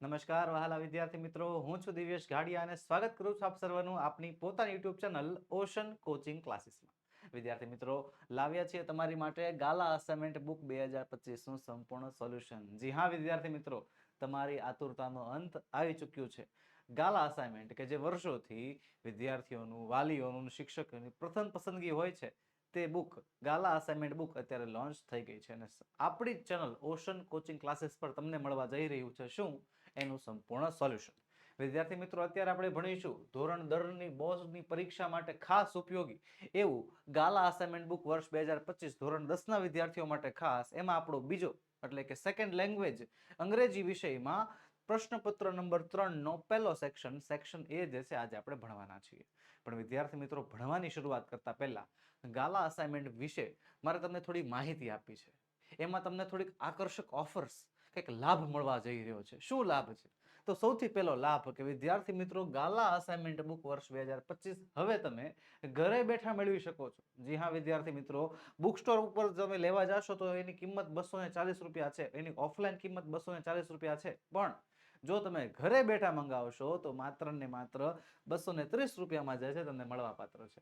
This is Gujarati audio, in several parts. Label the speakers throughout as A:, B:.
A: નમસ્કાર વહાલા વિદ્યાર્થી મિત્રો, હું છું દિવ્યેશ ગાડિયા અને સ્વાગત કરું છું આપ સર્વનું આપની પોતાની યુટ્યુબ ચેનલ ઓશન કોચિંગ ક્લાસીસમાં. વિદ્યાર્થી મિત્રો, લાવ્યા છીએ તમારી માટે ગાલા અસાઇનમેન્ટ બુક 2025 નું સંપૂર્ણ સોલ્યુશન. જી હા વિદ્યાર્થી મિત્રો, તમારી આતુરતાનો અંત આવી ચૂક્યું છે. ગાલા અસાઇનમેન્ટ કે જે વર્ષોથી વિદ્યાર્થીઓનું, વાલીઓનું, શિક્ષકોની પ્રથમ પસંદગી હોય છે, તે બુક ગાલા અસાઇનમેન્ટ બુક અત્યારે લોન્ચ થઈ ગઈ છે અને આપણી ચેનલ ઓશન કોચિંગ ક્લાસીસ પર તમને મળવા જઈ રહ્યું છે શું એનું સંપૂર્ણ સોલ્યુશન. વિદ્યાર્થી મિત્રો, અત્યારે આપણે ભણીશું ધોરણ 10ની બોર્ડની પરીક્ષા માટે ખાસ ઉપયોગી એવું ગાલા અસાઇનમેન્ટ બુક વર્ષ 2025 ધોરણ 10ના વિદ્યાર્થીઓ માટે ખાસ. એમાં આપણો બીજો એટલે કે સેકન્ડ લેંગ્વેજ અંગ્રેજી વિષયમાં પ્રશ્નપત્ર નંબર 3 નો પહેલો સેક્શન એ જે છે આજે આપણે ભણવાના છીએ. પણ વિદ્યાર્થી મિત્રો, ભણવાની શરૂઆત કરતા પહેલા ગાલા અસાઇનમેન્ટ વિશે મારે તમને થોડી માહિતી આપી છે. એમાં તમને થોડીક આકર્ષક ઓફર્સ, કંઈક લાભ મળવા જઈ રહ્યો છે. શું લાભ છે? તો સૌથી પહેલો લાભ કે વિદ્યાર્થી મિત્રો, ગાલા અસાઇનમેન્ટ બુક વર્ષ 2025 હવે તમે ઘરે બેઠા મેળવી શકો છો. જી હા વિદ્યાર્થી મિત્રો, બુક સ્ટોર ઉપર તમે લેવા જશો તો એની કિંમત 240 રૂપિયા છે, એની ઓફલાઈન કિંમત 240 રૂપિયા છે. પણ જો તમે ઘરે બેઠા મંગાવશો તો માત્ર ને માત્ર 230 રૂપિયામાં જે છે તમને મળવા પાત્ર છે.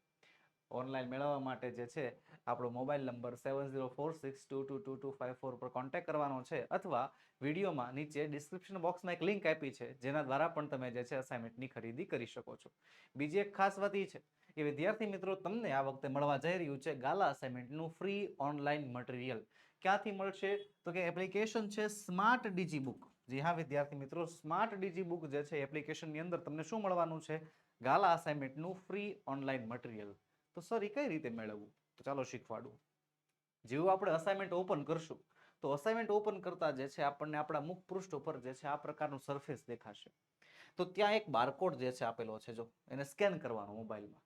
A: ઓનલાઈન મેળવવા માટે જે છે આપણો મોબાઈલ નંબર 7046222254 પર કોન્ટેક્ટ કરવાનો છે, અથવા વિડીયોમાં નીચે ડિસ્ક્રિપ્શન બોક્સમાં એક લિંક આપી છે જેના દ્વારા પણ તમે જે છે અસાઇનમેન્ટની ખરીદી કરી શકો છો. બીજી એક ખાસ વાત એ છે કે વિદ્યાર્થી મિત્રો, તમને આ વખતે મળવા જઈ રહ્યું છે ગાલા અસાઇનમેન્ટનું ફ્રી ઓનલાઈન મટીરિયલ. ક્યાંથી મળશે? તો કે એપ્લિકેશન છે સ્માર્ટ ડીજી બુક. જી હા વિદ્યાર્થી મિત્રો, સ્માર્ટ ડીજી બુક જે છે એપ્લિકેશનની અંદર તમને શું મળવાનું છે? ગાલા અસાઇનમેન્ટનું ફ્રી ઓનલાઈન મટીરિયલ. તો સર એ કઈ રીતે મેળવવું? તો ચાલો શીખવાડું. જેવું આપણે અસાઇનમેન્ટ ઓપન કરશું તો અસાઇનમેન્ટ ઓપન કરતા જે છે આપણને આપણા મુખ પૃષ્ઠ ઉપર જે છે આ પ્રકારનું સરફેસ દેખાશે. તો ત્યાં એક બારકોડ જે છે આપેલો છે, જો એને સ્કેન કરવાનો મોબાઈલમાં.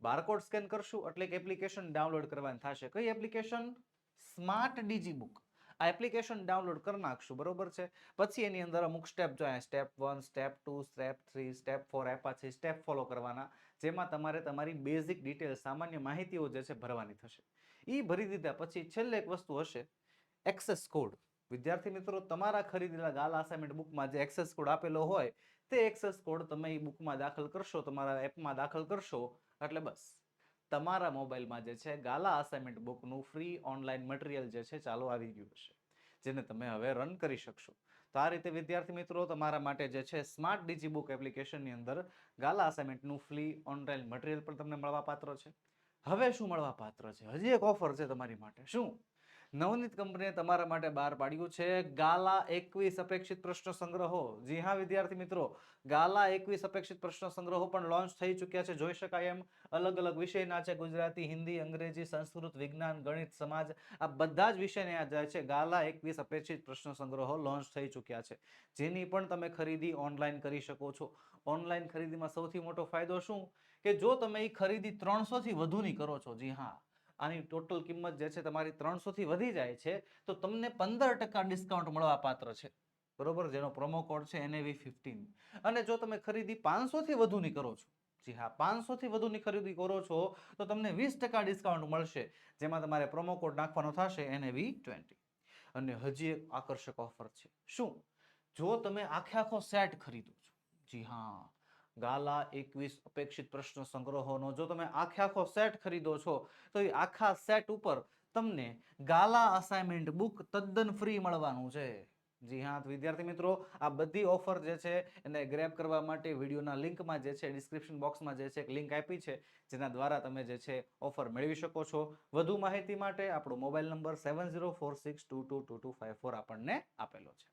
A: બારકોડ સ્કેન કરશું એટલે એક એપ્લિકેશન ડાઉનલોડ કરવાની થશે. કઈ એપ્લિકેશન? Smart DG book. આ એપ્લિકેશન ડાઉનલોડ કરી નાખશું, બરોબર છે. પછી એની અંદર અમુક સ્ટેપ જોઈએ, સ્ટેપ 1, સ્ટેપ 2, સ્ટેપ 3, સ્ટેપ 4 આપ્યા છે, સ્ટેપ ફોલો કરવાના, જેમાં તમારે તમારી બેઝિક ડિટેલ, સામાન્ય માહિતીઓ જે છે ભરવાની થશે. એ ભરી દીધા પછી છેલ્લે એક વસ્તુ હશે, એક્સેસ કોડ. વિદ્યાર્થી મિત્રો, તમારા ખરીદેલા ગાલા અસાઇનમેન્ટ બુકમાં જે એક્સેસ કોડ આપેલો હોય તે એક્સેસ કોડ તમે એ બુકમાં દાખલ કરશો, તમારા એપમાં દાખલ કરશો એટલે બસ તમારા મોબાઈલમાં જે છે ગાલા અસાઇનમેન્ટ બુકનું ફ્રી ઓનલાઈન મટીરિયલ જે છે ચાલુ આવી ગયું હશે, જેને તમે હવે રન કરી શકશો. તો આ રીતે વિદ્યાર્થી મિત્રો, તમારા માટે જે છે સ્માર્ટ ડીજી બુક એપ્લિકેશનની અંદર ગાલા અસાઇનમેન્ટનું ફ્રી ઓનલાઈન મટીરિયલ પણ તમને મળવા પાત્ર છે. હવે શું મળવા પાત્ર છે? હજી એક ઓફર છે તમારી માટે. શું? નવનીત કંપનીએ તમારા માટે બહાર પાડ્યું છે ગાલા 21 અપેક્ષિત પ્રશ્ન સંગ્રહો. જી હા વિદ્યાર્થી મિત્રો, ગાલા 21 અપેક્ષિત પ્રશ્ન સંગ્રહો પણ લોન્ચ થઈ ચૂક્યા છે. જોઈ શકાય એમ અલગ અલગ વિષયના છે. ગુજરાતી, હિન્દી, અંગ્રેજી, સંસ્કૃત, વિજ્ઞાન, ગણિત, સમાજ, આ બધા જ વિષયના જાય છે ગાલા 21 અપેક્ષિત પ્રશ્ન સંગ્રહો લોન્ચ થઈ ચૂક્યા છે, જેની પણ તમે ખરીદી ઓનલાઈન કરી શકો છો. ઓનલાઈન ખરીદીમાં સૌથી મોટો ફાયદો શું કે જો તમે એ ખરીદી 300 થી વધુની કરો છો, જી હા, આની ટોટલ કિંમત જે છે તમારી 300 થી વધી જાય છે તો તમને 15% ડિસ્કાઉન્ટ મળવા પાત્ર છે, બરોબર, જેનો પ્રોમો કોડ છે NAV15. અને જો તમે ખરીદી 500 થી વધુની કરો છો, જી હા, 500 થી વધુની ખરીદી કરો છો તો તમને 20% ડિસ્કાઉન્ટ મળશે, જેમાં તમારે પ્રોમો કોડ નાખવાનો થશે NAV20. અને હજી એક આકર્ષક ઓફર છે. શું? જો તમે આખો સેટ ખરીદો છો, જી હા, ગાલા 21 અપેક્ષિત પ્રશ્ન સંગ્રહોનો જો તમે આખો સેટ ખરીદો છો તો એ આખા સેટ ઉપર તમને ગાલા અસાઇનમેન્ટ બુક તદ્દન ફ્રી મળવાનું છે. જી હા વિદ્યાર્થી મિત્રો, આ બધી ઓફર જે છે એને ગ્રેબ કરવા માટે વિડીયોના લિંકમાં જે છે ડિસ્ક્રિપ્શન બોક્સમાં જે છે એક લિંક આપી છે, જેના દ્વારા તમે જે છે ઓફર મેળવી શકો છો. વધુ માહિતી માટે આપણો મોબાઈલ નંબર 7046222254 આપણને આપેલો છે.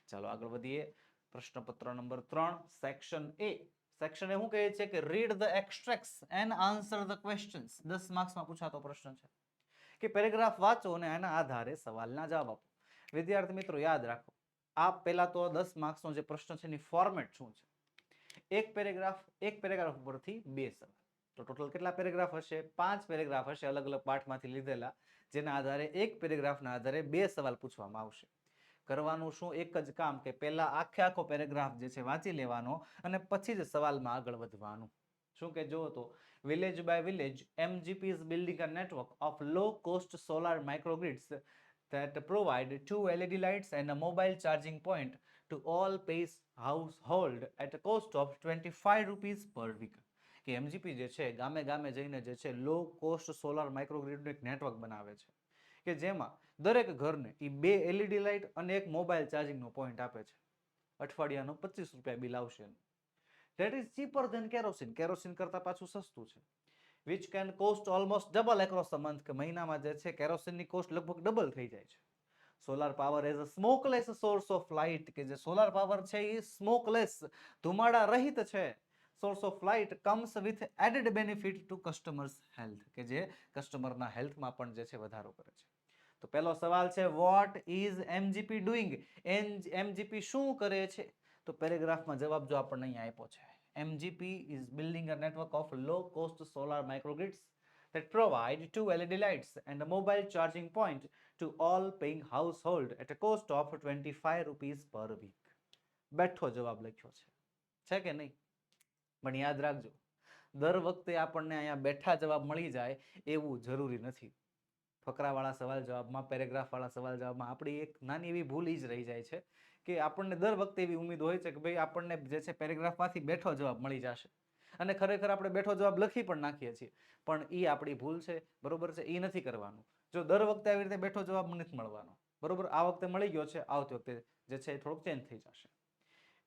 A: ચાલો આગળ વધીએ. પ્રશ્નપત્ર number 3, section A. Section A શું કહે છે કે read the extracts and answer the questions. 10 માર્ક્સમાં પૂછાતો પ્રશ્ન છે કે પેરેગ્રાફ વાંચો અને આના આધારે સવાલના જવાબ આપો. વિદ્યાર્થી મિત્રો યાદ રાખો, આ પહેલા તો 10 માર્ક્સનો જે પ્રશ્ન છે એની ફોર્મેટ શું છે? એક પેરેગ્રાફ ઉપરથી 2 સવાલ. તો ટોટલ કેટલા પેરેગ્રાફ હશે? 5 પેરેગ્રાફ હશે, અલગ અલગ પાઠમાંથી લીધેલા, જેના આધારે એક પેરેગ્રાફના આધારે 2 સવાલ પૂછવામાં આવશે. કરવાનું શું? એક જ કામ કે પહેલા આખો પેરેગ્રાફ જે છે વાંચી લેવાનો અને પછી જ સવાલમાં આગળ વધવાનું. શું કે જો તો village by village MGP is building a network of low cost solar microgrids that provide 2 LED lights and a mobile charging point to all pays household at a cost of 25 rupees per week. કે એમજીપી જે છે ગામે ગામે જઈને જે છે લો કોસ્ટ સોલાર માઇક્રોગ્રીડનું એક નેટવર્ક બનાવે છે કે જેમાં દરેક ઘરને એ 2 એલઈડી લાઇટ અને એક મોબાઈલ ચાર્જિંગનો પોઈન્ટ આપે છે. અઠવાડિયાનું 25 રૂપિયા બિલ આવશે. That is cheaper than kerosene. Kerosene કરતા પાછું સસ્તું છે. Which can cost almost double across the month. કે મહિનામાં જે છે કેરોસીનની કોસ્ટ લગભગ ડબલ થઈ જાય છે. Solar power as a smokeless source of light, કે જે સોલાર પાવર છે એ સ્મોકલેસ ધુમાડા રહિત છે. Source of light comes with added benefit to customers health, કે જે કસ્ટમરના હેલ્થમાં પણ જે છે વધારો કરે છે. તો પહેલો સવાલ છે what is MGP doing? MGP શું કરે છે? તો પેરેગ્રાફમાં જવાબ જો આપણને અહીંયા આપ્યો છે. MGP is building a network of low cost solar microgrids that provide 2 LED lights and a mobile charging point to all paying household at a cost of 25 rupees per week. બેઠો જવાબ લખ્યો છે કે નહીં? પણ યાદ રાખજો, દર વખતે આપણને અહીંયા બેઠા જવાબ મળી જાય એવું જરૂરી નથી. ફકરાવાળા સવાલ જવાબમાં, પેરેગ્રાફવાળા સવાલ જવાબમાં આપણી એક નાની એવી ભૂલ જ રહી જાય છે કે આપણને દર વખતે એવી ઉમ્મીદ હોય છે કે ભાઈ આપણને જે છે પેરેગ્રાફમાંથી બેઠો જવાબ મળી જશે, અને ખરેખર આપણે બેઠો જવાબ લખી પણ નાખીએ છીએ. પણ એ આપણી ભૂલ છે, બરોબર છે? એ નથી કરવાનું. જો દર વખતે આવી રીતે બેઠો જવાબ નથી મળવાનો, બરોબર? આ વખતે મળી ગયો છે, આવતી વખતે જે છે એ થોડુંક ચેન્જ થઈ જશે.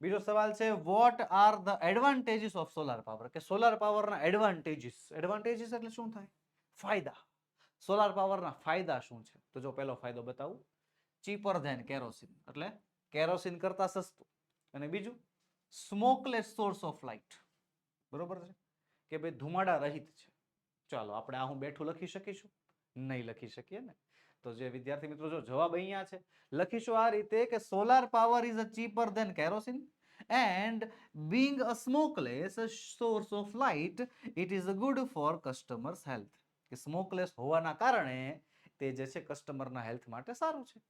A: બીજો સવાલ છે what are the advantages of solar power? કે સોલાર પાવરના એડવાન્ટેજીસ. એડવાન્ટેજીસ એટલે શું થાય? ફાયદા. સોલાર પાવરના ફાયદા શું છે? તો જો પહેલો ફાયદો બતાવું, ચીપર ધેન કેરોસીન, એટલે કેરોસીન કરતા સસ્તું. અને બીજું સ્મોકલેસ સોર્સ ઓફ લાઇટ, બરોબર છે? કે ભાઈ ધુમાડા રહિત છે. ચાલો આપણે આ હું બેઠું લખી શકીશું? નહીં લખી શકીએ ને. તો જે વિદ્યાર્થી મિત્રો જો જવાબ અહીંયા છે, લખીશું આ રીતે કે solar power is a cheaper than kerosene and being a smokeless source of light it is good for customers health. કે સ્મોકલેસ હોવાના કારણે તે જે છે કસ્ટમરના હેલ્થ માટે સારું છે.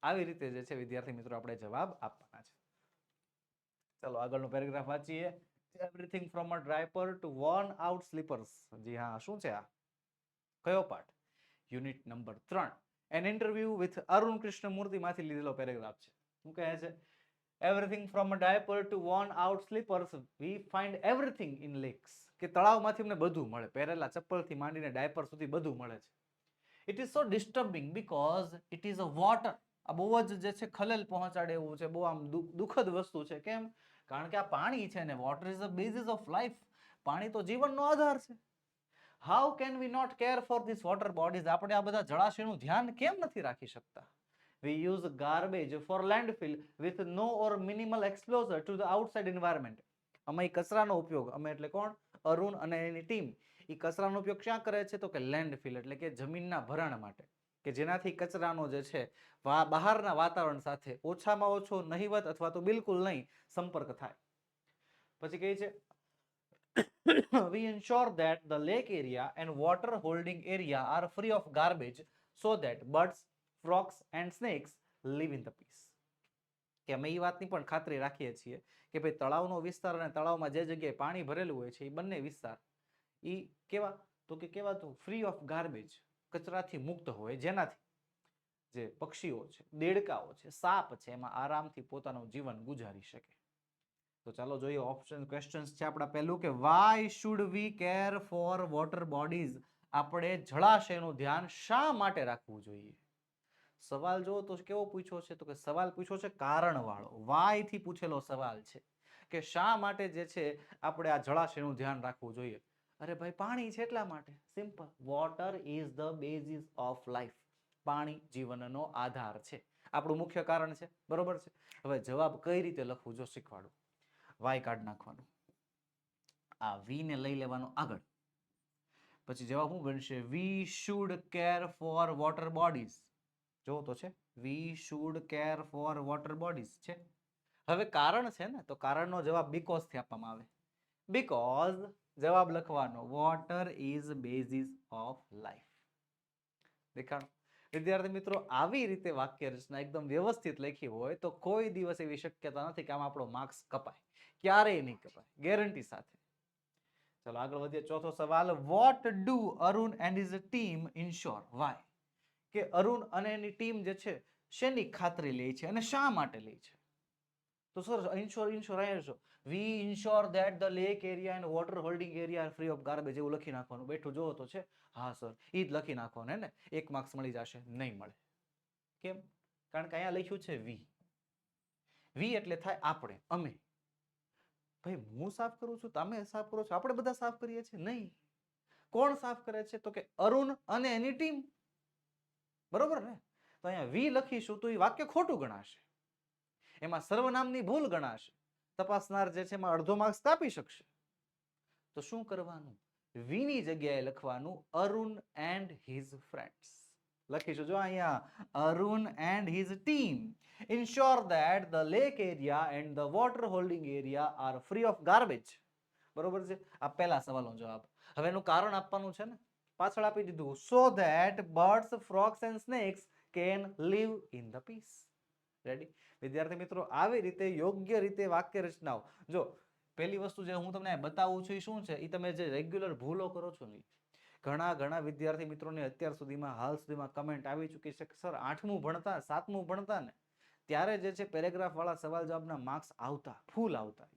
A: આવી રીતે જે છે વિદ્યાર્થી મિત્રો આપણે જવાબ આપવાના છે. ચલો આગળનો પેરેગ્રાફ વાંચીએ. Everything from a diaper to worn out slippers. જી હા, શું છે આ? કયો પાઠ? Unit number 3. An interview with Arun Krishnamurthy માંથી લીધેલો પેરેગ્રાફ છે. શું કહે છે? Everything from a diaper to worn out slippers, we find everything in lakes. કે તળાવમાંથી અમને બધું મળે, પહેરેલા ચપ્પલથી માંડીને ડાયપર સુધી બધું મળે છે. It is so disturbing because it is a water. આ બહુ જ જે છે ખલેલ પહોંચાડે એવું છે, બહુ આમ દુઃખદ વસ્તુ છે. કેમ? કારણ કે આ પાણી છે ને, water is the basis of life. પાણી તો જીવનનો આધાર છે. How can we not care for this water bodies? આપણે આ બધા જળાશયનું ધ્યાન કેમ નથી રાખી શકતા? We use garbage for landfill with no or minimal exposure to the outside environment. અમે કચરાનો ઉપયોગ, અમે એટલે કોણ? અરુણ અને એની ટીમ, એ કચરાનો ઉપયોગ ક્યાં કરે છે? તો કે લેન્ડફિલ એટલે કે જમીનના ભરાણ માટે, કે જેનાથી કચરાનો જે છે બહારના વાતાવરણ સાથે ઓછામાં ઓછો, નહિવત અથવા તો બિલકુલ નહીં સંપર્ક થાય. પછી કહે છે we ensure that the lake area and water holding area are free of garbage so that birds, frogs and snakes live in the peace. કે અમે એ વાતની પણ ખાતરી રાખીએ છીએ કે ભાઈ તળાવનો વિસ્તાર અને તળાવમાં જે જગ્યાએ પાણી ભરેલું હોય છે એ બંને વિસ્તાર એ કેવા? તો કે કેવાતું ફ્રી ઓફ ગાર્બેજ, કચરાથી મુક્ત હોય, જેનાથી જે પક્ષીઓ છે, દેડકાઓ છે, સાપ છે, એમાં આરામથી પોતાનું જીવન ગુજારી શકે. તો ચાલો જોઈએ ઓપ્શન ક્વેશ્ચન્સ છે આપણા. પહેલું કે why should we care for water bodies? આપણે જળાશયનું ધ્યાન શા માટે રાખવું જોઈએ? સવાલ જો તો કેવો પૂછ્યો છે? તો કે સવાલ પૂછ્યો છે કારણવાળો, વાય થી પૂછેલો સવાલ છે કે શા માટે જે છે આપણે આ જળાશયનું ધ્યાન રાખવું જોઈએ. અરે ભાઈ પાણી છે એટલા માટે. Simple. Water is the basis of life. પાણી જીવનનો આધાર છે, આપણું મુખ્ય કારણ છે, બરોબર છે? હવે જવાબ કઈ રીતે લખવું જો શીખવાડું. વાય કાઢ નાખવાનું, આ વી ને લઈ લેવાનું આગળ, પછી જવાબ શું બનશે? We should care for water bodies. જો તો છે we should care for water bodies છે. હવે કારણ છે ને, તો કારણનો જવાબ બીકોઝ થી આપવામાં આવે. બીકોઝ જવાબ લખવાનો water is basis of life. દેખાડો વિદ્યાર્થી મિત્રો, આવી રીતે વાક્ય રચના એકદમ વ્યવસ્થિત લખી હોય તો કોઈ દિવસ એવી શક્યતા નથી કે આમાં આપણો માર્ક્સ કપાય. ક્યારેય નહીં કપાય, ગેરંટી સાથે. ચલો આગળ વધીએ. ચોથો સવાલ, what do Arun and his team ensure? Why? કે અરુણ અને એની ટીમ જે છે શેની ખાતરી લે છે અને શા માટે લે છે? તો સર ઇન્શ્યોર અહીંયા છો, we ensure that the lake area and water holding area are free of garbage, એવું લખી નાખવાનું. બેઠું જોવો તો છે, હા સર એ જ લખી નાખવાનું. હે ને 1 માર્ક્સ મળી જશે? નહીં મળે. કેમ? કારણ કે અહીંયા લખ્યું છે વી. વી એટલે થાય આપણે, અમે. ભાઈ હું સાફ કરું છું, તમે સાફ કરો છો, આપણે બધા સાફ કરીએ છીએ? નહીં. કોણ સાફ કરે છે? તો કે અરુણ અને એની ટીમ. બરોબર ને? તો અહીંયા વી લખીશું તો એ વાક્ય ખોટું ગણાશે, એમાં સર્વનામની ભૂલ ગણાશે. તપાસનાર જે છે એમાં અડધો માર્ક્સ કાપી શકશે. તો શું કરવાનું? વી ની જગ્યાએ લખવાનું અરુણ એન્ડ હિઝ ફ્રેન્ડ્સ. લખીશું જો અહીંયા, Arun and his team ensure that the lake area and the water holding area are free of garbage. બરોબર છે? આ પહેલા સવાલનો જવાબ. હવે એનું કારણ આપવાનું છે ને, પાછળ આપી દીધું, so that birds, frogs and snakes can live in the peace. Ready? વિદ્યાર્થી મિત્રો, આવી રીતે યોગ્ય રીતે વાક્ય રચનાઓ. જો પહેલી વસ્તુ જે હું તમને બતાવું છું એ શું છે, એ તમે જે રેગ્યુલર ભૂલો કરો છો ને, ઘણા વિદ્યાર્થી મિત્રોને અત્યાર સુધીમાં હાલ સુધીમાં કમેન્ટ આવી ચૂકી છે કે સર 8મું ભણતા 7મું ભણતા ને ત્યારે જે છે પેરેગ્રાફ વાળા સવાલ જવાબના માર્ક્સ આવતા, ફૂલ આવતા.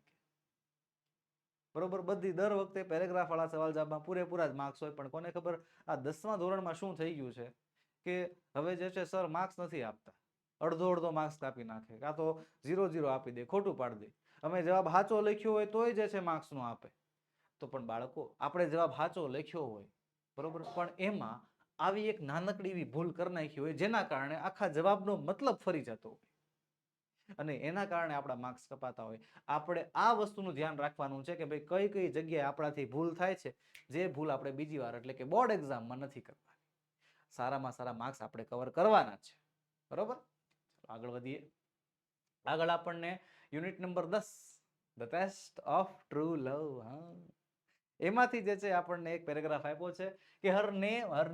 A: બરોબર? બધી દર વખતે પેરેગ્રાફ વાળા સવાલ જવાબમાં પૂરેપૂરા જ માર્ક્સ હોય. પણ કોને ખબર આ 10મા ધોરણમાં શું થઈ ગયું છે કે હવે જે છે સર માર્ક્સ નથી આપતા, અડધો માર્ક્સ કાપી નાખે, કાં તો 0 આપી દે, ખોટું પાડી દે. અમે જવાબ સાચો લખ્યો હોય તોય જે છે માર્ક્સ નો આપે. તો પણ બાળકો, આપણે જવાબ સાચો લખ્યો હોય, બરોબર, પણ એમાં આવી એક નાનકડી એવી ભૂલ કરી નાખી હોય જેના કારણે આખા જવાબનો મતલબ ફરી જતો હોય અને એના કારણે આપણા માર્ક્સ કપાતા હોય. આપણે આ વસ્તુનું ધ્યાન રાખવાનું છે કે ભાઈ કઈ જગ્યાએ આપણાથી ભૂલ થાય છે, જે ભૂલ આપણે બીજી વાર એટલે કે બોર્ડ એક્ઝામમાં નથી કરવાની. સારામાં સારા માર્ક્સ આપણે કવર કરવાના છે. બરોબર? આગળ વધીએ. આગળ આપણને unit number 10, the test of true love. એમાંથી જે છે આપણને એક પેરેગ્રાફ આપ્યો છે કે her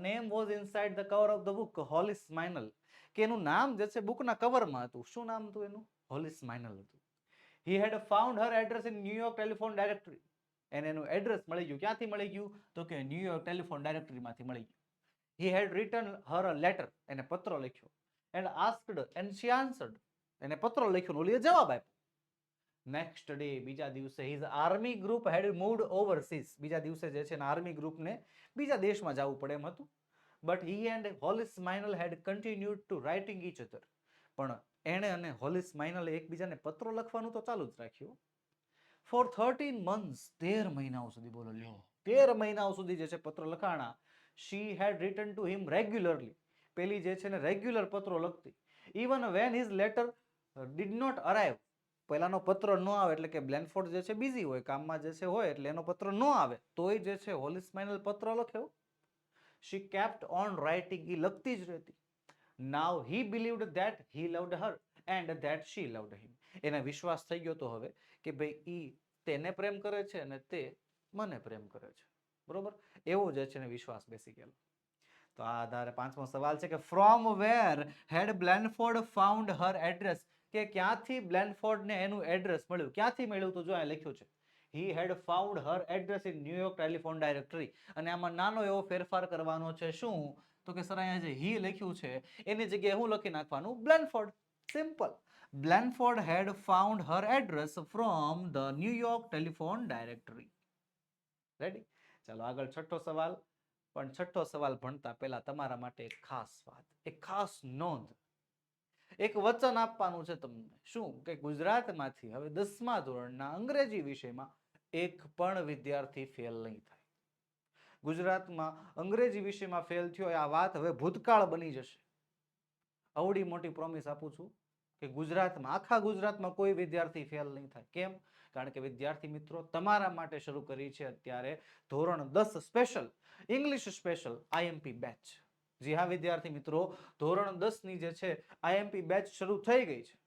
A: name was inside the cover of the book Hollis Maynell, કે એનું નામ જે છે બુકના કવરમાં હતું. શું નામ હતું એનું? હોલી સ્માઇનલ હતું. He had found her address in New York telephone directory. એને એનું એડ્રેસ મળી ગયું. ક્યાંથી મળી ગયું? તો કે ન્યુયોર્ક ટેલિફોન ડાયરેક્ટરીમાંથી મળી ગયું. હી હેડ રિટન હર અ લેટર, એને પત્ર લખ્યો. And asked and she answered, એને પત્ર લખ્યો ને ઓલીએ જવાબ આપ્યો. નેક્સ્ટ ડે, બીજા દિવસે, હિઝ આર્મી ગ્રુપ હેડ મૂવ્ડ ઓવરસીઝ, બીજા દિવસે જે છે આર્મી ગ્રુપને બીજા દેશમાં જવું પડે એમ હતું. But he and Hollis Maynell had continued to writing each other, પણ એણે અને હોલી સ્માઇનલે એકબીજાને પત્રો લખવાનું તો ચાલુ જ રાખ્યું. ફોર 13 months, 13 મહિનાઓ સુધી, બોલો લ્યો, 13 મહિનાઓ સુધી જે છે પત્ર લખાણા. She had written to him regularly, પેલી જે છે ને રેગ્યુલર પત્રો લખતી. Even when his letter did not arrive, પહેલાનો પત્ર ન આવે એટલે કે બ્લેનફોર્ડ જે છે બિઝી હોય, કામમાં જે છે હોય, એટલે એનો પત્ર ન આવે તોય જે છે હોલી સ્માઇનલ પત્ર લખ્યો. શી કેપ્ટ ઓન રાઇટિંગ, એ લખતી જ રહેતી. Now he believed that he loved her and that she loved him, એને વિશ્વાસ થઈ ગયો તો હવે કે ભાઈ ઈ તેને પ્રેમ કરે છે અને તે મને પ્રેમ કરે છે. બરોબર? એવો જે છે ને વિશ્વાસ બેસી ગયેલો. તો આ આધારે 5મો સવાલ છે કે from where had Blanford found her address, કે ક્યાંથી બ્લેનફોર્ડને એનું એડ્રેસ મળ્યું. ક્યાંથી મળ્યું? તો જો આ લખ્યું છે he had found her address in New York telephone directory. અને આમાં નાનો એવો ફેરફાર કરવાનો છે. શું? તો કે સર અહીંયા જે હી લખ્યું છે એની જગ્યાએ હું લખી નાખવાનું? Blanford. Simple. Blanford had found her address from the New York telephone directory. Ready? ચાલો આગળ 6થો સવાલ. પણ 6થો સવાલ ભણતા પહેલા તમારા માટે એક ખાસ વાત, એક ખાસ નોંધ, એક વચન આપવાનું છે તમને. શું? કે ગુજરાતમાંથી હવે 10મા ધોરણના અંગ્રેજી વિષયમાં એક પણ વિદ્યાર્થી ફેલ નહીં થાય. ગુજરાતમાં અંગ્રેજી વિષયમાં ફેલ થયો આ વાત હવે ભૂતકાળ બની જશે. અવડી મોટી પ્રોમિસ આપું છું કે ગુજરાતમાં, આખા ગુજરાતમાં કોઈ વિદ્યાર્થી ફેલ નહીં થાય. કેમ? કારણ કે વિદ્યાર્થી મિત્રો તમારા માટે શરૂ કરી છે અત્યારે ધોરણ 10 special English special IMP batch. જી હા વિદ્યાર્થી મિત્રો, ધોરણ 10 ની જે છે IMP બેચ શરૂ થઈ ગઈ છે,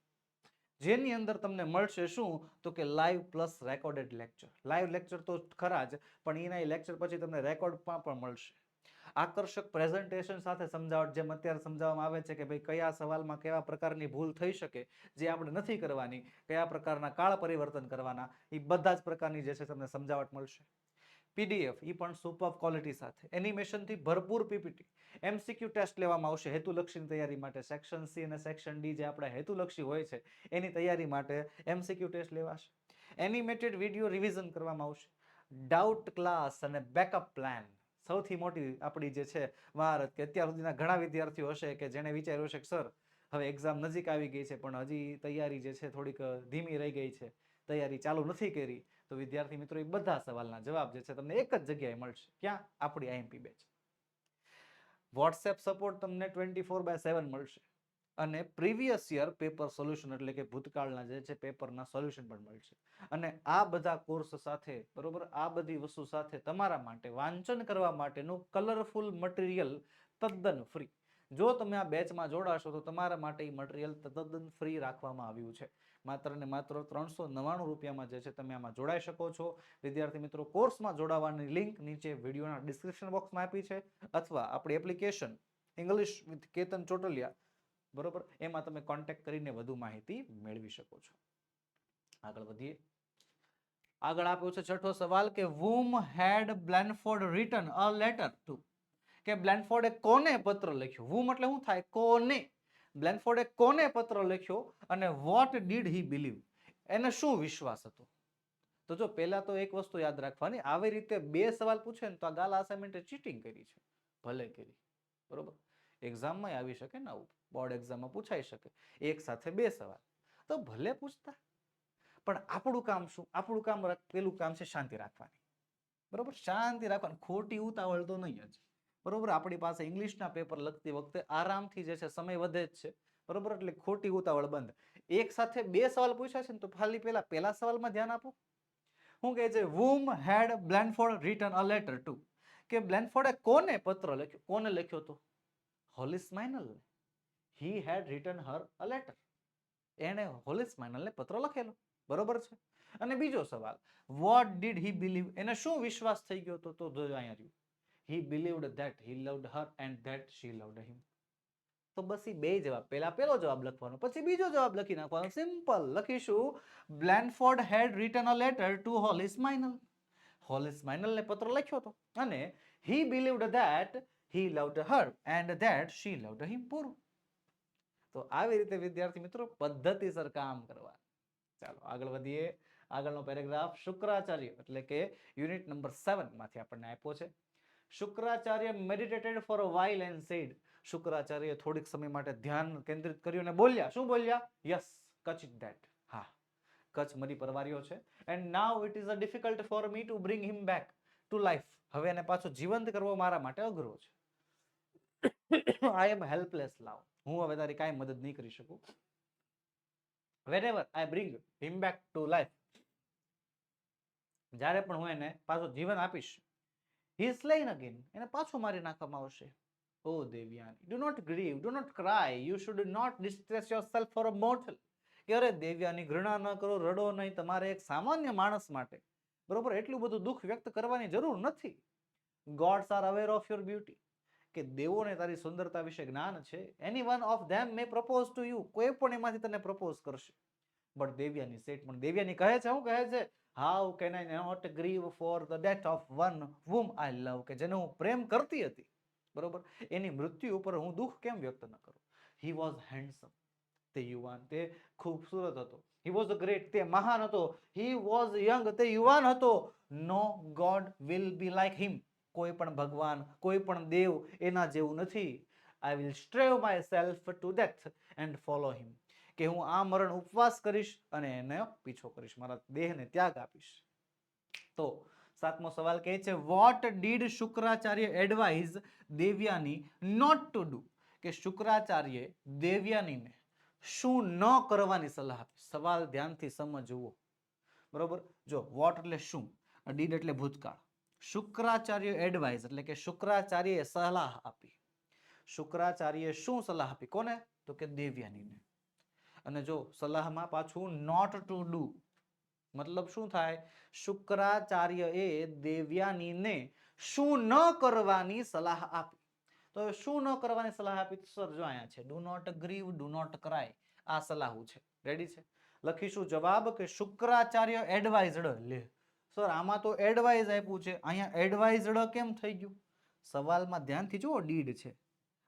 A: જેની અંદર તમને મળશે શું? તો કે live plus recorded lecture. Live lecture તો ખરા જ, પણ એના લેક્ચર પછી તમને રેકોર્ડમાં પણ મળશે. આકર્ષક પ્રેઝન્ટેશન સાથે સમજાવટ, જેમ અત્યારે સમજાવવામાં આવે છે કે ભાઈ કયા સવાલમાં કેવા પ્રકારની ભૂલ થઈ શકે જે આપણે નથી કરવાની, કયા પ્રકારના કાળ પરિવર્તન કરવાના, એ બધા જ પ્રકારની જે છે તમને સમજાવટ મળશે. PDF એ પણ સુપર ક્વોલિટી સાથે, એનિમેશનથી ભરપૂર PPT, MCQ ટેસ્ટ લેવામાં આવશે હેતુલક્ષીની તૈયારી માટે. સેક્શન સી અને સેક્શન ડી જે આપણા હેતુલક્ષી હોય છે એની તૈયારી માટે MCQ ટેસ્ટ લેવાશે. એનિમેટેડ વિડીયો રિવિઝન કરવામાં આવશે. ડાઉટ ક્લાસ અને બેકઅપ પ્લાન. સૌથી મોટી આપણી જે છે મહારત કે અત્યાર સુધીના ઘણા વિદ્યાર્થીઓ હશે કે જેને વિચાર્યું છે કે સર હવે એક્ઝામ નજીક આવી ગઈ છે પણ હજી તૈયારી જે છે થોડીક ધીમી રહી ગઈ છે, તૈયારી ચાલુ નથી કરી, તો વિદ્યાર્થી મિત્રો એ બધા સવાલના જવાબ જે છે તમને એક જ જગ્યાએ મળશે. ક્યાં? આપણી IMP બેચ. વોટ્સએપ સપોર્ટ તમને 24/7 મળશે અને પ્રીવિયસ યર પેપર સોલ્યુશન એટલે કે ભૂતકાળના જે છે પેપરના સોલ્યુશન પણ મળશે. અને આ બધા કોર્સ સાથે બરોબર આ બધી વસ્તુ સાથે તમારા માટે વાંચન કરવા માટેનું કલરફુલ મટીરિયલ તદ્દન ફ્રી. જો તમે આ બેચમાં જોડાશો તો તમારા માટે એ મટીરિયલ તદ્દન ફ્રી રાખવામાં આવ્યું છે. માત્ર ને માત્ર 399 રૂપિયામાં જે છે તમે આમાં જોડાઈ શકો છો. વિદ્યાર્થી મિત્રો, કોર્સમાં જોડાવાની લિંક નીચે વિડીયોના ડિસ્ક્રિપ્શન બોક્સમાં આપી છે અથવા આપણી application English with Ketan Chotaliya બરોબર એમાં તમે કોન્ટેક્ટ કરીને વધુ માહિતી મેળવી શકો છો. આગળ વધીએ. આગળ આપ્યો છે છઠ્ઠો સવાલ કે whom had Blandford written a letter to, કે બ્લેનફોર્ડે કોને પત્ર લખ્યો. whom એટલે શું થાય? કોને. બ્લેનફોર્ડે કોને પત્ર લખ્યો અને what did he believe, એને શું વિશ્વાસ હતો. તો જો પહેલા તો એક વસ્તુ યાદ રાખવાની, આવી રીતે બે સવાલ પૂછે ને તો આ ગાલા અસાઇનમેન્ટે ચીટિંગ કરી છે. ભલે કરી બરોબર, એક્ઝામમાં આવી શકે ને આવું, બોર્ડ એક્ઝામમાં પૂછાઈ શકે એક સાથે બે સવાલ, તો ભલે પૂછતા. પણ આપણું કામ શું? આપણું કામ પેલું કામ છે શાંતિ રાખવાની. બરોબર, શાંતિ રાખવાની, ખોટી ઉતાવળ તો નહીં જ. બરોબર, આપણી પાસે ઇંગ્લિશના પેપર લખતી વખતે આરામથી જે છે સમય વધે જ છે. બરોબર, એટલે ખોટી ઉતાવળ બંધ. એક સાથે બે સવાલ પૂછ્યા છે ને તો ખાલી પહેલા સવાલમાં ધ્યાન આપો. શું કહે છે? whom had Blandford written a letter to, કે બ્લેનફોર્ડે કોને પત્ર લખ્યો. કોને લખ્યો તો? Holi સ્માઇનલને. he had written her a letter, એને હોલી સ્માઇનલને પત્ર લખેલો. બરોબર છે. અને બીજો સવાલ, what did he believe, એને શું વિશ્વાસ થઈ ગયો તો અહીંયા રહ્યું. he believed that he loved her and that she loved him. તો બસ એ બે જવાબ, પહેલો જવાબ લખવાનો પછી બીજો જવાબ લખી નાખવાનો. સિમ્પલ લખીશું બ્લેનફોર્ડ had written a letter to Holi સ્માઇનલ. Holi સ્માઇનલને પત્ર લખ્યો હતો અને he believed that he loved her and that she loved him. પૂરું. તો આવી રીતે વિદ્યાર્થી મિત્રો પદ્ધતિસર કામ કરવા. ચાલો આગળ વધીએ. આગળનો પેરેગ્રાફ શુક્રાચાર્ય એટલે કે યુનિટ નંબર 7 માંથી આપણને આપ્યો છે. Shukracharya meditated for a while and said, Shukracharya થોડીક સમય માટે ધ્યાન કેન્દ્રિત કર્યું અને બોલ્યા. શું બોલ્યા? Yes, catch it that. હા, કચ્છ મરી પરવાર્યો છે. and now it is difficult for me to bring him back to life. હવે એને પાછો જીવંત કરવો મારા માટે અઘરો છે. I am helpless now. હું હવે તારી કાંઈ મદદ નહીં કરી શકું. whenever I bring him back to life, જ્યારે પણ હું એને પાછો જીવન આપીશ, he is slain again, એને પાછો મારી નાખવામાં આવશે. Oh Devyani, do not grieve, do not cry, you should not distress yourself for a mortal. કે અરે દેવ્યાની, ઘૃણા ન કરો, રડો નહીં, તમારે એક સામાન્ય માણસ માટે બરોબર એટલું બધું દુઃખ વ્યક્ત કરવાની જરૂર નથી. gods are aware of your beauty, કે દેવોને તારી સુંદરતા વિશે જ્ઞાન છે. any one of them may propose to you, કોઈ પણ એમાંથી તને પ્રપોઝ કરશે. બટ દેવ્યાની સેટ, પણ દેવ્યાની કહે છે, શું કહે છે? how can I not grieve for the death of one whom I love, કે જેને હું પ્રેમ કરતી હતી બરોબર એની મૃત્યુ ઉપર હું દુઃખ કેમ વ્યક્ત ન કરું. he was handsome, તે યુવાન, તે ખૂબસૂરત હતો. he was great, તે મહાન હતો. he was young, તે યુવાન હતો. no god will be like him, કોઈ પણ ભગવાન, કોઈ પણ દેવ એના જેવું નથી. I will strive myself to death and follow him, કે હું આ મરણ ઉપવાસ કરીશ અને એને પીછો કરીશ, મારા દેહને ત્યાગ આપીશ. તો 7મો સવાલ કહે છે what did Shukracharya advise Devyani not to do, કે શુક્રાચાર્ય દેવ્યાનીને શું ન કરવાની સલાહ આપી. સવાલ ધ્યાનથી સમજવો બરોબર. જો what એટલે શું, did એટલે ભૂતકાળ, શુક્રાચાર્ય એડવાઇઝ એટલે કે શુક્રાચાર્યએ સલાહ આપી. શુક્રાચાર્યએ શું સલાહ આપી? કોને? તો કે દેવ્યાનીને. અને જો સલાહમાં પાછું not to do મતલબ શું થાય? શુક્રાચાર્યએ દેવ્યાનીને શું ન કરવાની સલાહ આપી. તો શું ન કરવાની સલાહ આપી? સર જો અહીંયા છે do not grieve, do not cry, આ સલાહ છે. રેડી છે? લખીશું જવાબ કે શુક્રાચાર્ય એડવાઇઝડ. લે સર આમાં તો એડવાઇઝ આપ્યું છે, અહીંયા એડવાઇઝડ કેમ થઈ ગયું? સવાલમાં ધ્યાનથી જુઓ, ડીડ છે.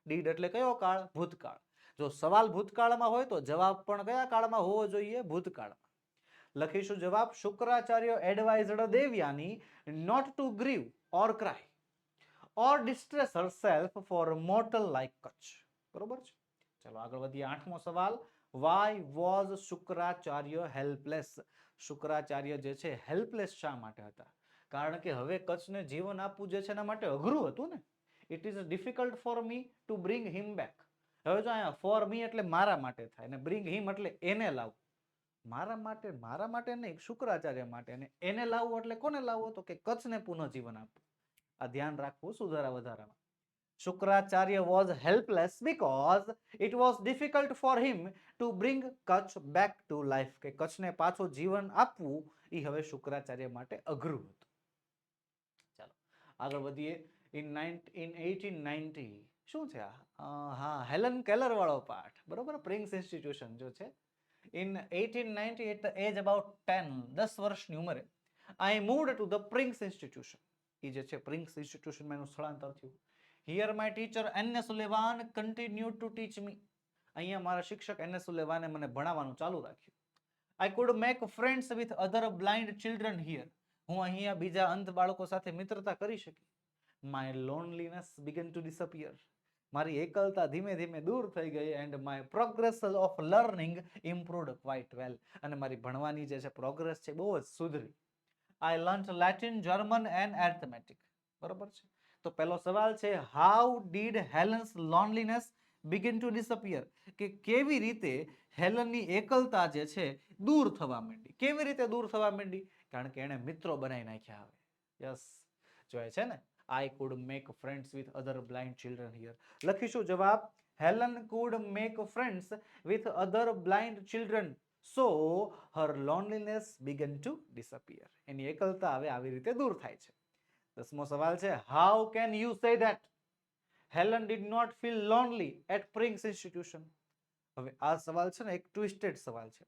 A: ડીડ એટલે કયો કાળ? ભૂતકાળ. જો સવાલ ભૂતકાળમાં હોય તો જવાબ પણ કયા કાળમાં હોવો જોઈએ? ભૂતકાળમાં. લખીશું જવાબ, Shukracharya advised Devyani not to grieve or cry or distress herself for mortal like Kach. બરોબર છે? ચલો આગળ વધીએ. 8મો સવાલ, why was Shukracharya helpless? Shukracharya જે છે હેલ્પલેસ શા માટે હતા? કારણ કે હવે કચ્છને જીવન આપવું જે છે એના માટે અઘરું હતું ને. It is difficult for me to bring him back. હવે જો અહીંયા ફોર મી એટલે મારા માટે થાય, અને બ્રિંગ હિમ એટલે એને લાવવું. મારા માટે નહીં, શુક્રાચાર્ય માટે. અને એને લાવવું એટલે કોને લાવવો? તો કે કચ્છને પુનઃજીવન આપવું. આ ધ્યાન રાખવું સુધારા વધારામાં. Shukracharya was helpless because it was difficult for him to bring Kach back to life. કે કચ્છને પાછો જીવન આપવું એ હવે શુક્રાચાર્ય માટે અઘરું હતું. ચાલો આગળ વધીએ. in 1890 શું છે હા, હેલન કેલર વાળો પાઠ, બરોબર? પ્રિન્સ ઇન્સ્ટિટ્યુશન જો છે. in 1890 at the age about 10 વર્ષની ઉંમરે I moved to the Prince Institution. એ જે છે પ્રિન્સ ઇન્સ્ટિટ્યુશનમાં એનું સ્થળાંતર થયું. Here my teacher N. Sullivan continued to teach me. અહીંયા મારા શિક્ષક N. Sullivan મને ભણાવવાનું ચાલુ રાખ્યું. I could make friends with other blind children here. હું અહીંયા બીજા અંધ બાળકો સાથે મિત્રતા કરી શકી. My loneliness began to disappear. મારી એકલતા ધીમે ધીમે દૂર થઈ ગઈ. and my progress of learning improved quite well. અને મારી ભણવાની જે છે પ્રોગ્રેસ છે બહુ જ સુધરી. I learned Latin, German and arithmetic. બરોબર છે? તો પહેલો સવાલ છે, how did Helen's loneliness begin to disappear? કે કેવી રીતે હેલનની એકલતા જે છે દૂર થવા માંડી? કેવી રીતે દૂર થવા માંડી? કારણ કે એને મિત્રો બનાવી નાખ્યા. હવે યસ જોય છે ને, I could make friends with other blind children here. લખીશું જવાબ, Helen could make friends with other blind children, so her loneliness began to disappear. એની એકલતા હવે આવી રીતે દૂર થાય છે. 10મો સવાલ છે, how can you say that Helen did not feel lonely at Prince Institution? હવે આ સવાલ છે ને એક ટ્વિસ્ટેડ સવાલ છે.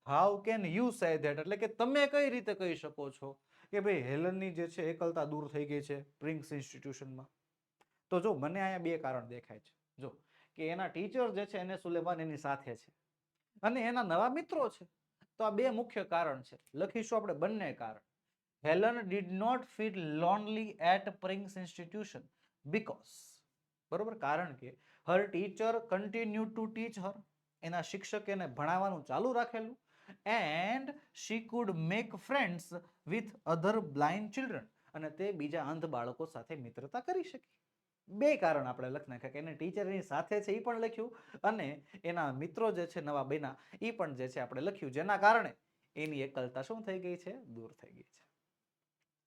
A: how can you say that એટલે કે તમે કઈ રીતે કહી શકો છો કે ભાઈ હેલનની જે છે એકલતા દૂર થઈ ગઈ છે પ્રિન્સ ઇન્સ્ટિટ્યુશનમાં? તો જો મને અહીંયા બે કારણ દેખાય છે. જો કે એના ટીચર જે છે એને સુલેમાન એની સાથે છે અને એના નવા મિત્રો છે. તો આ બે મુખ્ય કારણ છે. લખીશું આપણે બંને કારણ. Helen did not feel lonely at Prince Institution because, બરોબર, કારણ કે her teacher continued to teach her. એના શિક્ષકે એને ભણાવવાનું ચાલુ રાખેલું. and she could make friends with other blind children. અને તે બીજા અંધ બાળકો સાથે મિત્રતા કરી શકી. બે કારણ આપણે લખી નાખ્યા કે એને ટીચરની સાથે છે એ પણ લખ્યું અને એના મિત્રો જે છે નવા બન્યા એ પણ જે છે આપણે લખ્યું, જેના કારણે એની એકલતા શું થઈ ગઈ છે? દૂર થઈ ગઈ છે.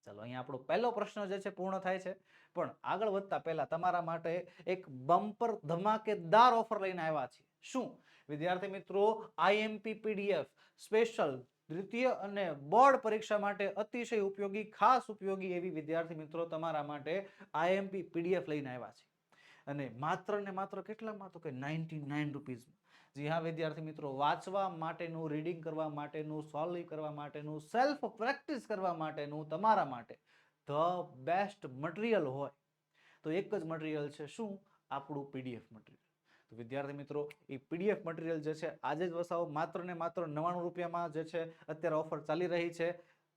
A: ચલો અહીંયા આપણો પહેલો પ્રશ્ન જે છે પૂર્ણ થાય છે. પણ આગળ વધતા પહેલા તમારા માટે એક બમ્પર ધમાકેદાર ઓફર લઈને આવ્યા છીએ. શું વિદ્યાર્થી મિત્રો? IMP PDF સ્પેશિયલ દ્વિતીય અને બોર્ડ પરીક્ષા માટે અતિશય ઉપયોગી, ખાસ ઉપયોગી એવી વિદ્યાર્થી મિત્રો તમારા માટે IMP PDF લઈને આવ્યા છે. અને માત્ર ને માત્ર કેટલામાં? તો કે 99 રૂપીઝમાં. જી હા વિદ્યાર્થી મિત્રો, વાંચવા માટેનું, રીડિંગ કરવા માટેનું, સોલ્વ કરવા માટેનું, સેલ્ફ પ્રેક્ટિસ કરવા માટેનું તમારા માટે ધ બેસ્ટ મટીરિયલ હોય તો એક જ મટીરિયલ છે. શું? આપણું PDF મટીરિયલ. તો વિદ્યાર્થી મિત્રો એ PDF મટીરિયલ જે છે આજે જ વસાવો. માત્ર ને માત્ર 99 રૂપિયામાં જે છે અત્યારે ઓફર ચાલી રહી છે.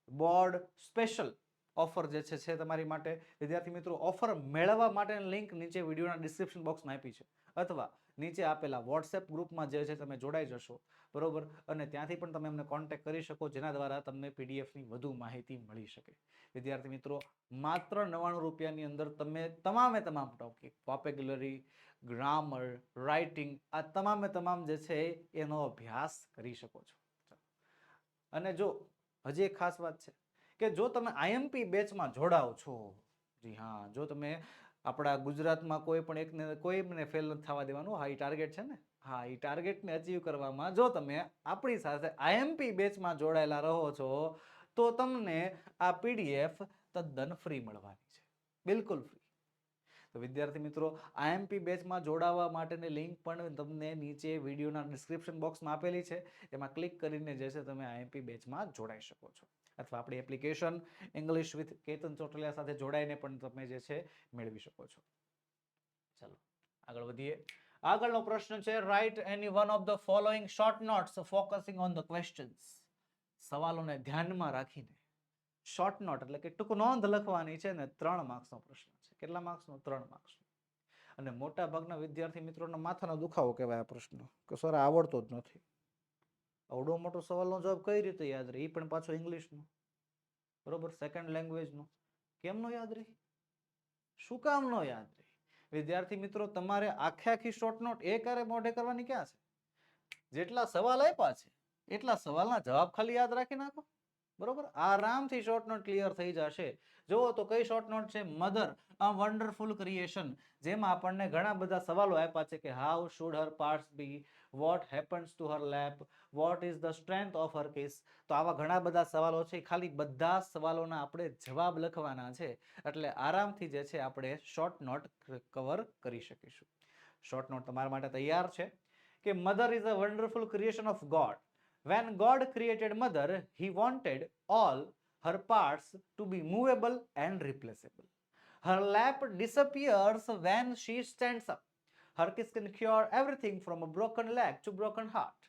A: બોર્ડ સ્પેશિયલ ઓફર જે છે તમારી માટે. વિદ્યાર્થી મિત્રો ઓફર મેળવવા માટેની લિંક નીચે વિડીયોના ડિસ્ક્રિપ્શન બોક્સમાં આપી છે અથવા નીચે આપેલા વોટ્સએપ ગ્રુપમાં જે છે તમે જોડાઈ જશો, બરોબર, અને ત્યાંથી પણ તમે અમને કોન્ટેક્ટ કરી શકો, જેના દ્વારા તમને PDFની વધુ માહિતી મળી શકે. વિદ્યાર્થી મિત્રો માત્ર 99 રૂપિયાની અંદર તમે તમામે તમામ ટોપિક, વોકેબ્યુલરી, ગ્રામર, રાઇટિંગ, આ તમામે તમામ જે છે એનો અભ્યાસ કરી શકો છો. અને જો હજી એક ખાસ વાત છે કે જો તમે IMP બેચમાં જોડાઓ છો, જી હા, જો તમે આપણા ગુજરાતમાં કોઈ પણ એકને કોઈને ફેલ નથી થવા દેવાનું. હા, એ ટાર્ગેટ છે ને. હા, એ ટાર્ગેટને અચીવ કરવામાં જો તમે આપણી સાથે IMP બેચમાં જોડાયેલા રહો છો તો તમને આ PDF તદ્દન ફ્રી મળવાની છે, બિલકુલ ફ્રી. તો વિદ્યાર્થી મિત્રો આઈએમપી બેચમાં જોડાવા માટેની લિંક પણ તમને નીચે વિડીયોના ડિસ્ક્રિપ્શન બોક્સમાં આપેલી છે, એમાં ક્લિક કરીને જે છે તમે આઈએમપી બેચમાં જોડાઈ શકો છો, અથવા આપણી application English with Ketan Chotaliya સાથે જોડાઈને પણ તમે જે છે મેળવી શકો છો. ચાલો આગળ વધીએ. આગળનો પ્રશ્ન છે write any one of the following short notes focusing on the questions. સવાલોને ધ્યાનમાં રાખીને શોર્ટ નોટ એટલે કે ટૂંક નોંધ લખવાની છે ને 3 માર્ક્સનો પ્રશ્ન છે. કેટલા માર્ક્સનો? 3 માર્ક્સનો. અને મોટા ભાગના વિદ્યાર્થી મિત્રોનો માથાનો દુખાવો કહેવાય આ પ્રશ્ન, કે સર આવડતો જ નથી. આવડો મોટો સવાલનો જવાબ કઈ રીતે યાદ રહે, એ પણ પાછો ઇંગ્લિશનો, બરોબર, સેકન્ડ લેંગ્વેજનો. કેમ નો યાદ રહે? શું કામ નો યાદ રહે? વિદ્યાર્થી મિત્રો તમારે આખી શોર્ટ નોટ એકારે મોઢે કરવાની ક્યાં છે? જેટલા સવાલ આપ્યા છે એટલા સવાલના જવાબ ખાલી યાદ રાખી નાખો, બરોબર, આરામથી શોર્ટ નોટ ક્લિયર થઈ જશે. જુઓ તો કઈ શોર્ટ નોટ છે? મધર અ વન્ડરફુલ ક્રિએશન, જેમાં આપણને ઘણા બધા સવાલો આપ્યા છે કે how should her parts be, what happens to her lap, what is the strength of her kiss. તો આવા ઘણા બધા સવાલો છે, ખાલી બધા સવાલોના આપણે જવાબ લખવાના છે, એટલે આરામથી જે છે આપણે શોર્ટ નોટ કવર કરી શકીશું. શોર્ટ નોટ તમારા માટે તૈયાર છે કે mother is a wonderful creation of God. When God created mother, he wanted all her parts to be movable and replaceable. Her lap disappears when she stands up. Her kiss can cure everything from a broken leg to broken heart.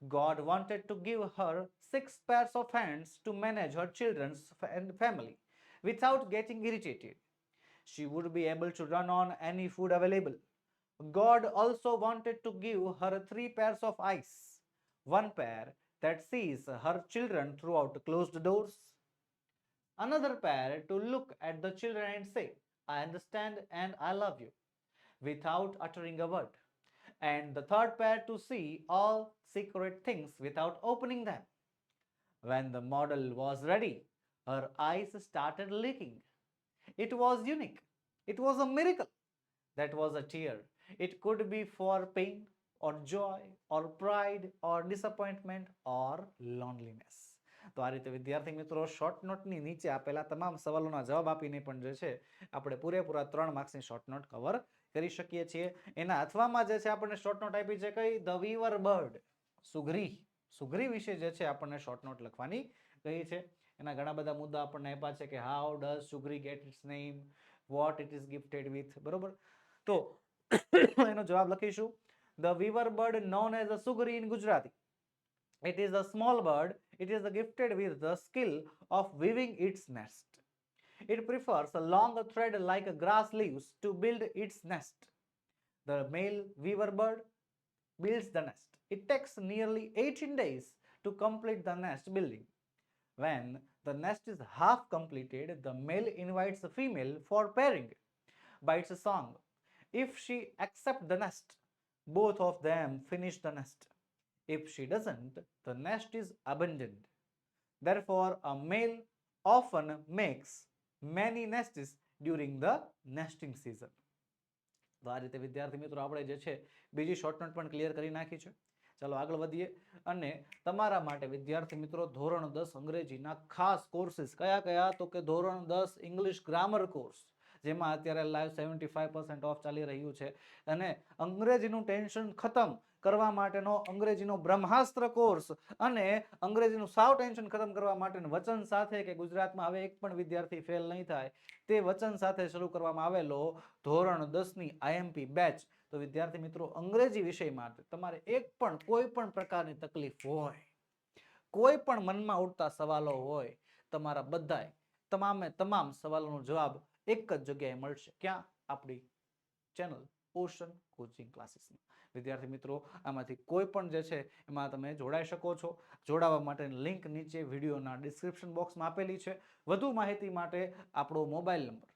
A: God wanted to give her 6 pairs of hands to manage her children's and family without getting irritated. She would be able to run on any food available. God also wanted to give her 3 pairs of eyes, one pair that sees her children throughout closed doors, another pair to look at the children and say, I understand and I love you, without uttering a word, and the third pair to see all secret things without opening them. When the model was ready, her eyes started leaking. It was unique. It was a miracle. That was a tear. It could be for pain or joy or pride or disappointment or loneliness. તો આ રીતે વિદ્યાર્થી મિત્રો શોર્ટ નોટની નીચે આપેલા તમામ સવાલોના જવાબ આપીને પણ જે છે આપણે પૂરેપૂરા 3 માર્ક્સની શોર્ટ નોટ કવર કરી શકીએ છીએ. એના અથવામાં જે છે આપણને શોર્ટ નોટ આપી છે કઈ? The વીવર bird, સુઘરી. સુઘરી વિશે જે છે આપણને શોર્ટ નોટ લખવાની કહી છે. એના ઘણા બધા મુદ્દા આપણને આપ્યા છે કે how does sughri get its name, what it is gifted with, બરોબર. તો એનો જવાબ લખીશું. The weaver bird known as a sugri in Gujarati. It is a small bird. It is gifted with the skill of weaving its nest. It prefers a long thread like grass leaves to build its nest. The male weaver bird builds the nest. It takes nearly 18 days to complete the nest building. When the nest is half completed, the male invites the female for pairing by its song. If she accepts the nest, both of them finish the nest. If she doesn't, the nest is abandoned. Therefore, a male often makes many nests during the nesting season. તો આ રીતે વિદ્યાર્થી મિત્રો આપણે જે છે બીજી શોર્ટ નોટ પણ ક્લિયર કરી નાખી છે. ચાલો આગળ વધીએ. અને તમારા માટે વિદ્યાર્થી મિત્રો ધોરણ 10 અંગ્રેજીના ખાસ કોર્સીસ કયા કયા? તો કે ધોરણ 10 ઇંગ્લિશ ગ્રામર કોર્સ, જેમાં અત્યારે લાઈવ 75% ઓફ ચાલી રહ્યું છે, અને અંગ્રેજીનું ટેન્શન ખતમ કરવા માટેનો અંગ્રેજીનો બ્રહ્માસ્ત્ર કોર્સ, અને અંગ્રેજીનું સાવ ટેન્શન ખતમ કરવા માટેનું વચન સાથે કે ગુજરાતમાં હવે એક પણ વિદ્યાર્થી ફેલ નહીં થાય તે વચન સાથે શરૂ કરવામાં આવેલો ધોરણ 10ની આઈએમપી બેચ. તો વિદ્યાર્થી મિત્રો અંગ્રેજી વિષય માટે તમારે એક પણ કોઈ પણ પ્રકારની તકલીફ હોય, કોઈ પણ મનમાં ઉઠતા સવાલો હોય, તમારા બધાય તમામે તમામ સવાલોનો જવાબ એક જ જગ્યાએ મળશે. ક્યાં? આપણી ચેનલ ઓશન કોચિંગ ક્લાસીસમાં. વિદ્યાર્થી મિત્રો આમાંથી કોઈ પણ જે છે એમાં તમે જોડાઈ શકો છો. જોડાવા માટેની લિંક નીચે વિડીયોના ડિસ્ક્રિપ્શન બોક્સમાં આપેલી છે. વધુ માહિતી માટે આપણો મોબાઈલ નંબર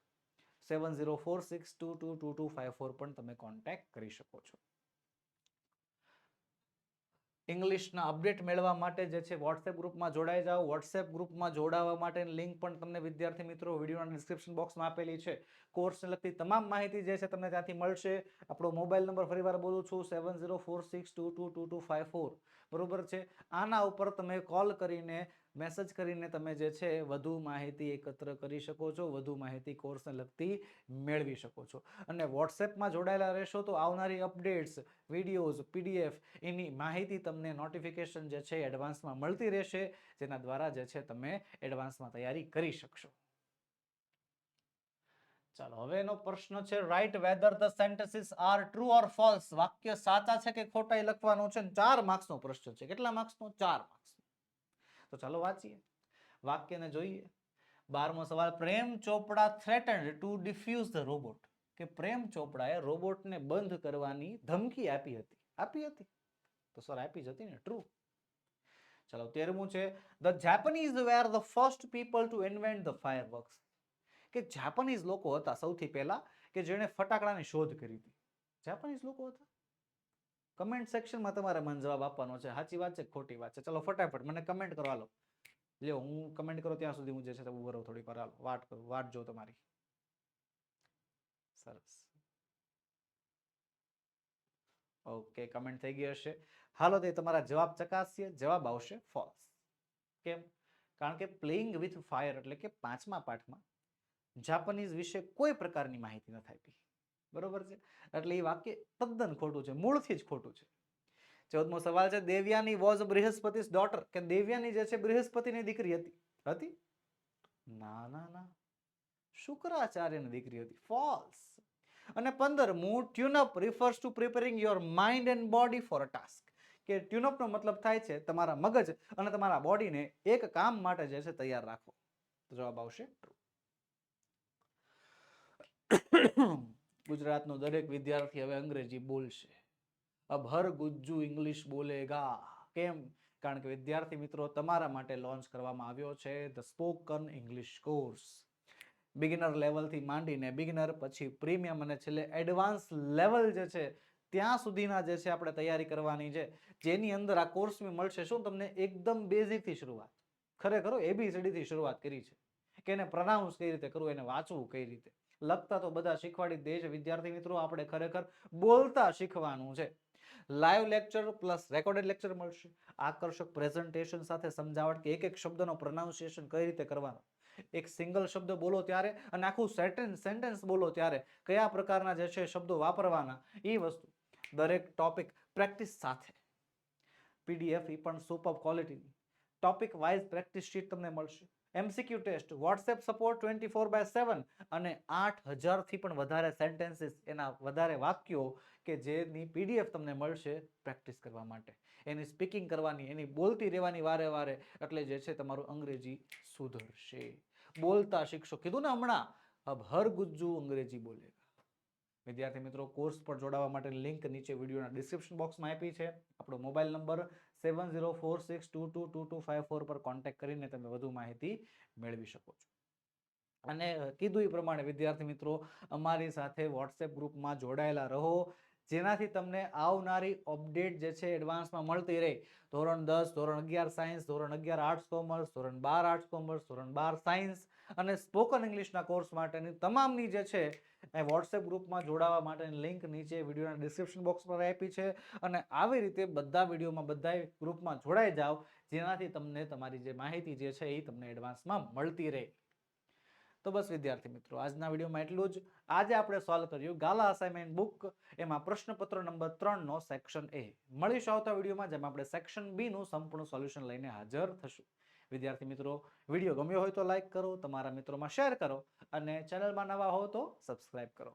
A: 7046222254 પણ તમે કોન્ટેક્ટ કરી શકો છો. ઇંગ્લિશના અપડેટ મેળવવા માટે જે છે વોટ્સએપ ગ્રુપમાં જોડાઈ જાઓ. વોટ્સએપ ગ્રુપમાં જોડાવા માટેની લિંક પણ તમને વિદ્યાર્થી મિત્રો વિડીયોના ડિસ્ક્રિપ્શન બોક્સમાં આપેલી છે. કોર્સને લગતી તમામ માહિતી જે છે તમને ત્યાંથી મળશે. આપણો મોબાઈલ નંબર ફરીવાર બોલું છું 7046222254, બરોબર છે. આના ઉપર તમે કોલ કરીને મેસેજ કરીને તમે જે છે વધુ માહિતી એકત્ર કરી શકો છો, વધુ માહિતી કોર્સને લગતી મેળવી શકો છો. અને વોટ્સએપમાં જોડાયેલા રહેશો તો આવનારી અપડેટ્સ, વિડીયોઝ, પીડીએફ એની માહિતી તમને નોટિફિકેશન જે છે એડવાન્સમાં મળતી રહેશે, જેના દ્વારા જે છે તમે એડવાન્સમાં તૈયારી કરી શકશો. ચાલો હવે એનો પ્રશ્ન છે, write whether the sentences are true or false. વાક્ય સાચા છે કે ખોટા એ લખવાનું છે. 4 માર્ક્સનો પ્રશ્ન છે. કેટલા માર્ક્સનો? 4 માર્ક્સ. તો ચાલો વાંચીએ, વાક્યને જોઈએ. 12મો સવાલ, પ્રેમ ચોપડા થ્રેટન્ડ ટુ ડિફ્યુઝ ધ રોબોટ. કે પ્રેમ ચોપડાએ રોબોટને બંધ કરવાની ધમકી આપી હતી. આપી હતી? તો સર આપી જ હતી ને, ટ્રુ. ચાલો 13મું છે, the Japanese were the first people to invent the fireworks. કે જાપાનીઝ લોકો હતા સૌથી પહેલા કે જેણે ફટાકડાની શોધ કરી હતી. જાપાનીઝ લોકો હતા. કમેન્ટ સેક્શનમાં તમારે મને જવાબ આપવાનો છે. સાચી વાત છે, ખોટી વાત છે. ચલો ફટાફટ મને કમેન્ટ કરો. હાલો લ્યો, હું કમેન્ટ કરો ત્યાં સુધી હું જે છે ઉભો રહું થોડીક વાર. હાલો વાટ કરું, વાટ જો તમારી. સરસ, ઓકે, કમેન્ટ થઈ ગઈ હશે. હાલો તે તમારા જવાબ ચકાસીએ. જવાબ આવશે ફોલ્સ. કેમ? કારણ કે પ્લેઇંગ વિથ ફાયર એટલે કે 5મા પાઠમાં જાપાનીઝ વિશે કોઈ પ્રકારની માહિતી નથી આપી. બરોબર છે? એટલે એ વાક્ય તદ્દન ખોટું છે, મૂળથી જ ખોટું છે. 14મો સવાલ છે, દેવ્યાની વોઝ બૃહસ્પતિ's ડોટર. કે દેવ્યાની જે છે બૃહસ્પતિની દીકરી હતી. હતી? ના ના ના, શુક્રાચાર્યની દીકરી હતી. ફોલ્સ. અને 15મું, tune up refers to preparing your mind and body for a task. કે ટ્યુન અપ નો મતલબ થાય છે તમારા મગજ અને તમારા બોડીને એક કામ માટે જે છે તૈયાર રાખો. તો જવાબ આવશે ટ્રુ. ગુજરાતનો દરેક વિદ્યાર્થી હવે અંગ્રેજી બોલશે. અબ હર ગુજ્જુ ઇંગ્લિશ બોલેગા. કેમ? કારણ કે વિદ્યાર્થી મિત્રો તમારા માટે લોન્ચ કરવામાં આવ્યો છે the spoken English course. Beginner લેવલથી માંડીને બિગિનર, પછી પ્રીમિયમ અને છેલ્લે એડવાન્સ લેવલ જે છે ત્યાં સુધીના જે છે આપણે તૈયારી કરવાની છે, જેની અંદર આ કોર્સમાં મળશે શું તમને? એકદમ બેઝિકથી શરૂઆત. ખરેખર ABCD થી શરૂઆત કરી છે કે એને પ્રોનાઉન્સ કઈ રીતે કરવું, એને વાંચવું કઈ રીતે. લખતા તો બધા શીખવાડી દે છે વિદ્યાર્થી મિત્રો, આપણે ખરેખર બોલતા શીખવાનું છે. Live lecture plus recorded lecture મળશે. આકર્ષક પ્રેઝન્ટેશન સાથે સમજાવટ કે એક એક શબ્દનો પ્રોનાઉન્સિએશન કઈ રીતે કરવાનો, એક સિંગલ શબ્દ બોલો ત્યારે અને આખું સેન્ટેન્સ બોલો ત્યારે કયા પ્રકારના જે છે શબ્દો વાપરવાના, એ વસ્તુ દરેક ટોપિક પ્રેક્ટિસ સાથે. પીડીએફ એ પણ સુપર ક્વોલિટીની ટોપિક વાઇઝ પ્રેક્ટિસ શીટ તમને મળશે. MCQ ટેસ્ટ, વોટ્સએપ સપોર્ટ 24/7 અને 8000 થી પણ વધારે સેન્ટેન્સીસ, એના વધારે વાક્યો કે જેની પીડીએફ તમને મળશે પ્રેક્ટિસ કરવા માટે. એની સ્પીકિંગ કરવાની, એની બોલતી રહેવાની વારે વારે, એટલે જે છે તમારું અંગ્રેજી સુધરશે. બોલતા શીખશો. કીધું ને હમણાં, અબ હર ગુજ્જુ અંગ્રેજી બોલેગા. વિદ્યાર્થી મિત્રો, કોર્સ પર જોડાવા માટેની લિંક નીચે વિડીયોના ડિસ્ક્રિપ્શન બોક્સમાં આપી છે. આપણો મોબાઈલ નંબર 7046222254 પર કોન્ટેક્ટ કરીને તમે વધુ માહિતી મેળવી શકો છો. અને કીધું એ પ્રમાણે વિદ્યાર્થી મિત્રો, અમારી સાથે વોટ્સએપ ગ્રુપમાં જોડાયેલા રહો, જેનાથી તમને આવનારી અપડેટ જે છે એડવાન્સમાં મળતી રહે. ધોરણ 10, ધોરણ 11 સાયન્સ, ધોરણ 11 આર્ટ્સ કોમર્સ, ધોરણ 12 આર્ટ્સ કોમર્સ, ધોરણ 12 સાયન્સ અને સ્પોકન ઇંગ્લિશના કોર્સ માટેની તમામની જે છે એ વોટ્સએપ ગ્રુપમાં જોડાવા માટેની લિંક નીચે વિડીયોના ડિસ્ક્રિપ્શન બોક્સ પર આપી છે. અને આવી રીતે બધા વિડીયોમાં બધા ગ્રુપમાં જોડાઈ જાઓ, જેનાથી તમને તમારી જે માહિતી જે છે એ તમને એડવાન્સમાં મળતી રહે. તો બસ વિદ્યાર્થી મિત્રો, આજના વિડીયોમાં એટલું જ. આજે આપણે સોલ્વ કર્યું ગાલા અસાઇનમેન્ટ બુક, એમાં પ્રશ્નપત્ર નંબર 3 નો સેક્શન A. મળીશું આવતા વિડીયોમાં, જેમાં આપણે સેક્શન B નું સંપૂર્ણ સોલ્યુશન લઈને હાજર થશું. વિદ્યાર્થી મિત્રો, વિડીયો ગમ્યો હોય તો લાઈક કરો, તમારા મિત્રોમાં શેર કરો અને ચેનલમાં નવા હો તો સબસ્ક્રાઇબ કરો.